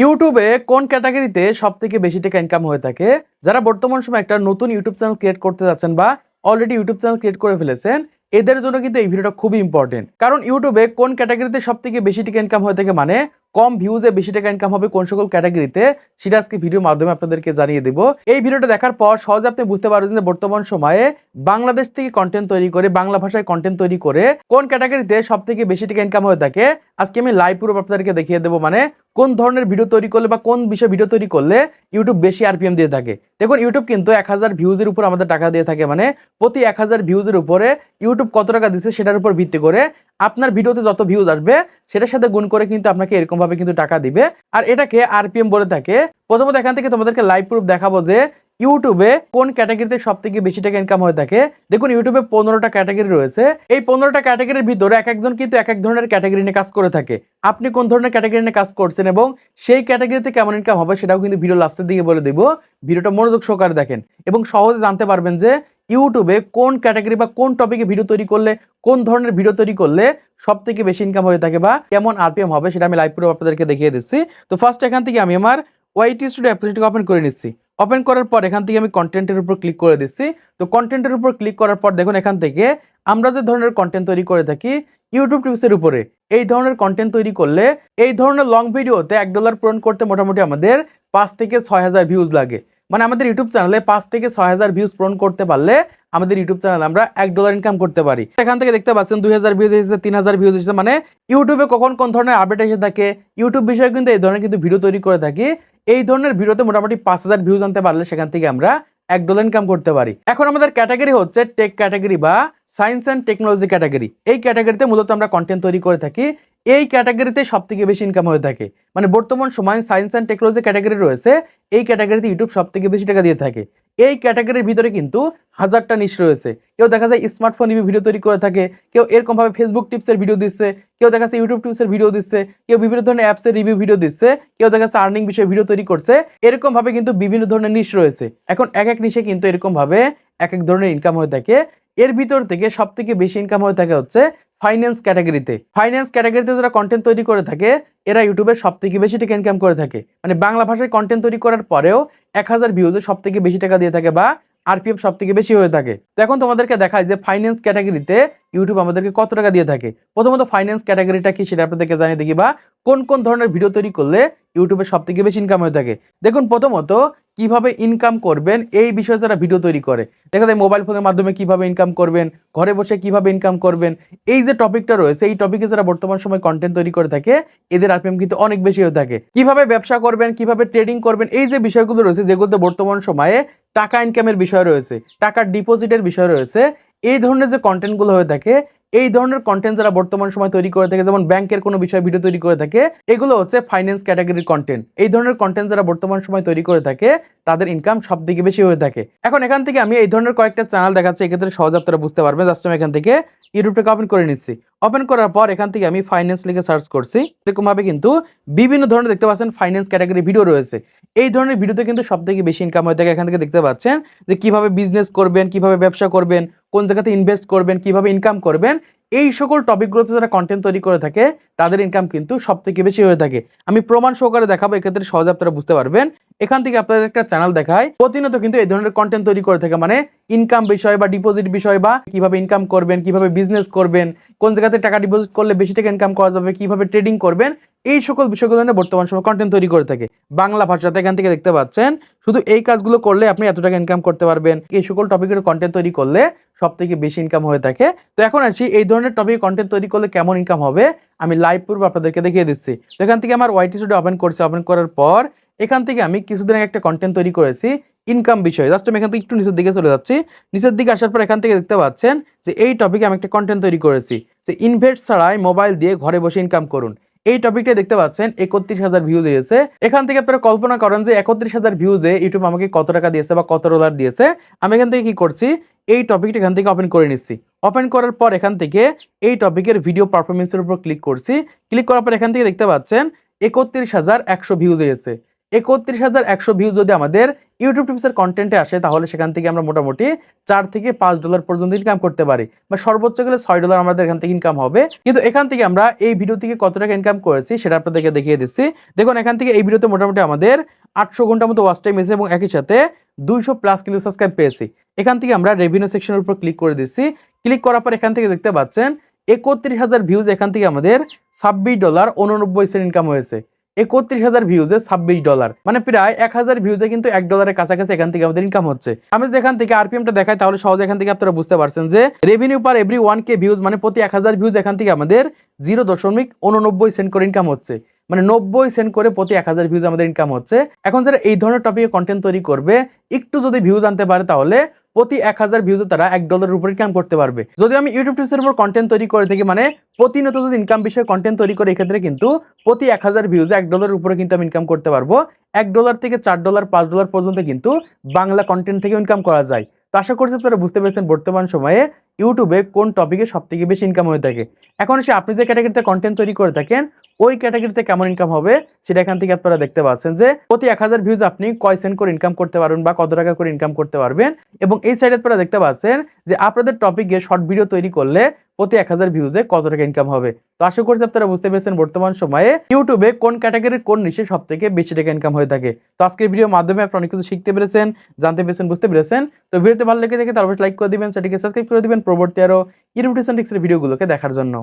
ইউটিউবে কোন ক্যাটাগরিতে সবথেকে বেশি টাকা ইনকাম হয়ে থাকে? যারা বর্তমান সময়ে একটা নতুন ইউটিউব চ্যানেল ক্রিয়েট করতে যাচ্ছেন বা অলরেডি ইউটিউব চ্যানেল ক্রিয়েট করে ফেলেছেন, এদের জন্য কিন্তু এই ভিডিওটা খুবই ইম্পর্টেন্ট। কারণ ইউটিউবে কোন ক্যাটাগরিতে সবথেকে বেশি টাকা ইনকাম হয়ে থাকে মানে কম ভিউজে বেশি টাকা ইনকাম হবে কোন সকল ক্যাটাগরিতে, সেটা আজকে ভিডিওর মাধ্যমে আপনাদেরকে জানিয়ে দেব। এই ভিডিওটা দেখার পর সহজে আপনি বুঝতে পারবেন যে বর্তমান সময়ে বাংলাদেশ থেকে কন্টেন্ট তৈরি করে, বাংলা ভাষায় কন্টেন্ট তৈরি করে কোন ক্যাটাগরিতে সবথেকে বেশি টাকা ইনকাম হয়ে থাকে আজকে আমি লাইভ প্রুফ আপনাদেরকে দেখিয়ে দেবো। মানে কোন ধরনের ভিডিও তৈরি করলে বা কোন বিষয়ে ভিডিও তৈরি করলে ইউটিউব বেশি আরপিএম দিয়ে থাকে। দেখুন, ইউটিউব কিন্তু 1000 ভিউজের উপর আমাদের টাকা দিয়ে থাকে। মানে প্রতি 1000 ভিউজের উপরে ইউটিউব কত টাকা দিচ্ছে সেটার উপর ভিত্তি করে আপনার ভিডিওতে যত ভিউজ আসবে সেটার সাথে গুণ করে কিন্তু আপনাকে এরকম ভাবে কিন্তু টাকা দিবে। আর এটাকে আরপিএম বলে থাকে। প্রথমত এখান থেকে তোমাদেরকে লাইভ প্রুফ দেখাবো যে ইউটিউবে কোন ক্যাটাগরিতে সবথেকে বেশি টাকা ইনকাম হয়ে থাকে। দেখুন, ইউটিউবে 15টা ক্যাটাগরি রয়েছে। এই 15টা ক্যাটাগরির ভিতরে এক একজন কিন্তু এক এক ধরনের ক্যাটাগরি নিয়ে কাজ করে থাকে। আপনি কোন ধরনের ক্যাটাগরি নিয়ে কাজ করছেন এবং সেই ক্যাটাগরিতে কেমন ইনকাম হবে সেটাও কিন্তু ভিডিও লাস্টের দিকে বলে দেব। ভিডিওটা মনোযোগ সহকারে দেখেন এবং সহজে জানতে পারবেন যে ইউটিউবে কোন ক্যাটাগরি বা কোন টপিকে ভিডিও তৈরি করলে, কোন ধরনের ভিডিও তৈরি করলে সবথেকে বেশি ইনকাম হয়ে থাকে বা কেমন আরপিএম হবে সেটা আমি লাইভ প্রুফ আপনাদেরকে দেখিয়ে দিচ্ছি। তো ফার্স্ট এখান থেকে আমি আমার ওয়াইটি স্টুডিও অ্যাপ্লিকেশনটা ওপেন করে নিচ্ছি। ওপেন করার পর এখান থেকে আমি কন্টেন্টের উপর ক্লিক করে দিচ্ছি। তো কন্টেন্টের উপর ক্লিক করার পর দেখুন, এখান থেকে আমরা যে ধরনের কন্টেন্ট তৈরি করে থাকি ইউটিউব টিপসের উপরে, এই ধরনের কন্টেন্ট তৈরি করলে এই ধরনের লং ভিডিওতে $1 পূরণ করতে মোটামুটি আমাদের 5 থেকে 6000 ভিউজ লাগে। মানে আমাদের ইউটিউব চ্যানেলে 5 থেকে 6000 ভিউজ পূরণ করতে পারলে আমাদের ইউটিউব চ্যানেলে আমরা $1 ইনকাম করতে পারি। এখান থেকে দেখতে পাচ্ছেন 2000 ভিউজ এসেছে, 3000 ভিউজ এসেছে। মানে ইউটিউবে কখন কোন ধরনের আপডেট এসে থাকে, ইউটিউব বিষয়ে কিন্তু এই ধরনের কিন্তু ভিডিও তৈরি করে থাকি। এই ধরনের ভিডিওতে মোটামুটি 5000 ভিউজ আনতে পারলে সেখান থেকে আমরা $1 ইনকাম করতে পারি। এখন আমাদের ক্যাটাগরি হচ্ছে টেক ক্যাটাগরি বা সায়েন্স অ্যান্ড টেকনোলজি ক্যাটাগরি। এই ক্যাটাগরিতে মূলত আমরা কন্টেন্ট তৈরি করে থাকি। এই ক্যাটাগরিতে সবথেকে বেশি ইনকাম হয়ে থাকে। মানে বর্তমান সময় সায়েন্স অ্যান্ড টেকনোলজি ক্যাটাগরি রয়েছে, এই ক্যাটাগরিতে ইউটিউব সবথেকে বেশি টাকা দিয়ে থাকে। এই ক্যাটাগরির ভিতরে কিন্তু হাজারটা নিশ রয়েছে। কেউ দেখা যায় স্মার্টফোন নিয়ে ভিডিও তৈরি করে থাকে, কেউ এরকম ভাবে ফেসবুক টিপসের ভিডিও দিচ্ছে, কেউ দেখা যাচ্ছে ইউটিউব টিপসের ভিডিও দিচ্ছে, কেউ বিভিন্ন ধরনের অ্যাপসের রিভিউ ভিডিও দিচ্ছে, কেউ দেখা যাচ্ছে আর্নিং বিষয়ে ভিডিও তৈরি করছে। এরকম ভাবে কিন্তু বিভিন্ন ধরনের নিশ রয়েছে। এখন এক এক নিশে কিন্তু এরকম ভাবে এক এক ধরনের ইনকাম হয়ে থাকে। এর ভিতর থেকে সবথেকে বেশি ইনকাম হয়ে থাকে হচ্ছে ফাইন্যান্স ক্যাটাগরিতে। ফাইন্যান্স ক্যাটাগরিতে যারা কন্টেন্ট তৈরি করে থাকে এরা ইউটিউবে সবথেকে বেশি টাকা ইনকাম করে থাকে। মানে বাংলা ভাষায় কন্টেন্ট তৈরি করার পরেও 1000 ভিউজে সবথেকে বেশি টাকা দিয়ে থাকে বা আরপিএম সবথেকে বেশি হয়ে থাকে। তো এখন তোমাদেরকে দেখায় যে ফাইন্যান্স ক্যাটাগরিতে ইউটিউব আমাদেরকে কত টাকা দিয়ে থাকে। প্রথমত ফাইন্যান্স ক্যাটাগরিটা কি সেটা আপনাদেরকে জানিয়ে দেখি বা কোন কোন ধরনের ভিডিও তৈরি করলে ইউটিউবে সবথেকে বেশি ইনকাম হয়ে থাকে। দেখুন, প্রথমত কিভাবে ইনকাম করবেন এই বিষয়ে যারা ভিডিও তৈরি করে, দেখা যায় মোবাইল ফোনের মাধ্যমে কিভাবে ইনকাম করবেন, ঘরে বসে কিভাবে ইনকাম করবেন, এই যে টপিকটা রয়েছে এই টপিকে যারা বর্তমান সময় কন্টেন্ট তৈরি করে থাকে এদের আরপিএম কিন্তু অনেক বেশি হয়ে থাকে। কিভাবে ব্যবসা করবেন, কিভাবে ট্রেডিং করবেন, এই যে বিষয়গুলো রয়েছে যেগুলোতে বর্তমান সময়ে টাকা ইনকামের বিষয় রয়েছে, টাকার ডিপোজিটের বিষয় রয়েছে, এই ধরনের যে কন্টেন্টগুলো হয়ে থাকে, এই ধরনের কন্টেন্ট যারা বর্তমান সময় তৈরি করে থাকে, যেমন ব্যাংকের কোনো বিষয়ে ভিডিও তৈরি করে থাকে, এগুলো হচ্ছে ফাইন্যান্স ক্যাটাগরির কন্টেন্ট। এই ধরনের কন্টেন্ট যারা বর্তমান সময় তৈরি করে থাকে তাদের ইনকাম সবথেকে বেশি হয়ে থাকে। এখন এখান থেকে আমি এই ধরনের কয়েকটা চ্যানেল দেখাচ্ছি, এক্ষেত্রে সহজে আপনারা বুঝতে পারবেন। জাস্ট আমি এখান থেকে ইউটিউবটাকে ওপেন করে নিচ্ছি। ওপেন করার পর এখান থেকে আমি ফাইন্যান্স লিখে সার্চ করছি। এরকম ভাবে কিন্তু বিভিন্ন ধরনের দেখতে পাচ্ছেন ফাইন্যান্স ক্যাটাগরি ভিডিও রয়েছে। এই ধরনের ভিডিওতে কিন্তু সবথেকে বেশি ইনকাম হয়ে থাকে। এখান থেকে দেখতে পাচ্ছেন যে কিভাবে বিজনেস করবেন, কিভাবে ব্যবসা করবেন, কোন জায়গাতে ইনভেস্ট করবেন, কিভাবে ইনকাম করবেন, এই সকল টপিকগুলোতে যারা কন্টেন্ট তৈরি করে থাকে তাদের ইনকাম কিন্তু সবথেকে বেশি হয়ে থাকে। আমি প্রমাণ সহকারে দেখাবো, এক্ষেত্রে সহজে আপনারা বুঝতে পারবেন। এখান থেকে আপনাদের একটা চ্যানেল দেখায় প্রতিনিয়ত কিন্তু এই ধরনের কন্টেন্ট তৈরি করে থাকে। মানে ইনকাম বিষয় বা ডিপোজিট বিষয় বা কিভাবে ইনকাম করবেন, কিভাবে বিজনেস করবেন, কোন জায়গাতে টাকা ডিপোজিট করলে বেশি টাকা ইনকাম করা যাবে, কিভাবে ট্রেডিং করবেন, এই সকল বিষয়গুলো নিয়ে বর্তমান সময় কন্টেন্ট তৈরি করে থাকে বাংলা ভাষাতে। এখান থেকে দেখতে পাচ্ছেন শুধু এই কাজগুলো করলে আপনি এত টাকা ইনকাম করতে পারবেন। এই সকল টপিকের কন্টেন্ট তৈরি করলে সবথেকে বেশি ইনকাম হয়ে থাকে। তো এখন আসি এই ধরনের টপিকে কন্টেন্ট তৈরি করলে কেমন ইনকাম হবে আমি লাইভ প্রুফ আপনাদেরকে দেখিয়ে দিচ্ছি। তো এখান থেকে আমার ওয়াইটি স্টুডিও ওপেন করছি। ওপেন করার পর এখান থেকে আমি কিছুদিন আগে একটা কন্টেন্ট তৈরি করেছি ইনকাম বিষয়ে। জাস্ট আমি এখান থেকে একটু নিচের দিকে চলে যাচ্ছি। নিচের দিকে আসার পর এখান থেকে দেখতে পাচ্ছেন যে এই টপিকে আমি একটা কন্টেন্ট তৈরি করেছি যে ইনভেস্ট ছাড়াই মোবাইল দিয়ে ঘরে বসে ইনকাম করুন। এই টপিকটা দেখতে পাচ্ছেন 31,000 ভিউজ এসেছে। এখান থেকে আপনারা কল্পনা করেন যে 31,000 ভিউজে ইউটিউব আমাকে কত টাকা দিয়েছে বা কত ডলার দিয়েছে। আমি এখান থেকে কি করছি, এই টপিকটা এখান থেকে ওপেন করে নিচ্ছি। ওপেন করার পর এখান থেকে এই টপিকের ভিডিও পারফরমেন্সের উপর ক্লিক করছি। ক্লিক করার পর এখান থেকে দেখতে পাচ্ছেন 31,100 ভিউজ এসেছে। ৩১,১০০ ভিউজ যদি আমাদের ইউটিউব টিপসের কন্টেন্টে আসে, তাহলে সেখান থেকে আমরা মোটামুটি $4 থেকে $5 পর্যন্ত ইনকাম করতে পারি, বা সর্বোচ্চ গেলে $6 আমাদের এখান থেকে ইনকাম হবে। কিন্তু এখান থেকে আমরা এই ভিডিও থেকে কত টাকা ইনকাম করেছি সেটা আপনাদেরকে দেখিয়ে দিচ্ছি। দেখুন, এখান থেকে এই ভিডিওতে মোটামুটি আমাদের 800 ঘন্টার মতো ওয়াচ টাইম এসেছে এবং একই সাথে 200+ কিন্তু সাবস্ক্রাইব পেয়েছি। এখান থেকে আমরা রেভিনিউ সেকশনের উপর ক্লিক করে দিচ্ছি। ক্লিক করার পর এখান থেকে দেখতে পাচ্ছেন ৩১,০০০ ভিউজ, এখান থেকে আমাদের $26.89 ইনকাম হয়েছে। ৩১,০০০ ভিউজে $26, মানে প্রায় 1000 ভিউজে কিন্তু $1 কাছাকাছি এখান থেকে আমাদের ইনকাম হচ্ছে। আমি যদি এখান থেকে আরপিএমটা দেখাই, তাহলে সহজে এখান থেকে আপনারা বুঝতে পারছেন যে রেভিনিউ পার এভরি 1K ভিউজ, মানে প্রতি 1000 ভিউজ এখান থেকে আমাদের 0.89 সেন্ট করে ইনকাম হচ্ছে, মানে 90 সেন্ট করে প্রতি 1000 ভিউজ আমাদের ইনকাম হচ্ছে। এখন যারা এই ধরনের টপিকে কন্টেন্ট তৈরি করবে, একটু যদি ভিউজ আনতে পারে, তাহলে প্রতি 1000 ভিউজে তারা $1 উপর ইনকাম করতে পারবে। যদি আমি ইউটিউব টিপসের উপর কন্টেন্ট তৈরি করে থাকি, মানে প্রতিনিয়ত যদি ইনকাম বিষয়ে কন্টেন্ট তৈরি করে, এক্ষেত্রে কিন্তু প্রতি 1000 ভিউজে $1 উপরে কিন্তু আমি ইনকাম করতে পারবো। $1 থেকে $4, $5 পর্যন্ত কিন্তু বাংলা কন্টেন্ট থেকে ইনকাম করা যায়। তো আশা করছি আপনারা বুঝতে পেরেছেন বর্তমান সময়ে ইউটিউবে কোন টপিকে সবথেকে বেশি ইনকাম হয়ে থাকে। এখন এসে আপনি যে ক্যাটাগরিতে কন্টেন্ট তৈরি করে থাকেন, ওই ক্যাটাগরিতে কেমন ইনকাম হবে সেটা এখান থেকে আপনারা দেখতে পাচ্ছেন যে প্রতি 1000 ভিউজ আপনি কয় সেন্ট করে ইনকাম করতে পারবেন বা কত টাকা করে ইনকাম করতে পারবেন। এবং এই সাইডে আপনারা দেখতে পাচ্ছেন যে আপনাদের টপিকে শর্ট ভিডিও তৈরি করলে প্রতি 1000 ভিউজে কত টাকা ইনকাম হবে। তো আশা করছি আপনারা বুঝতে পেরেছেন বর্তমান সময়ে ইউটিউবে কোন ক্যাটাগরির কোন নিশে সবথেকে বেশি টাকা ইনকাম হয়ে থাকে। তো আজকের ভিডিওর মাধ্যমে আপনারা অনেক কিছু শিখতে পেরেছেন, জানতে পেরেছেন, বুঝতে পেরেছেন। তো ভিডিওতে ভালো লেগে থাকে তাহলে লাইক করে দিবেন, সেটাকে সাবস্ক্রাইব করে দিবেন পরবর্তী আরো ইউটিউব টিপস এন্ড ট্রিক্সের ভিডিওগুলোকে দেখার জন্য।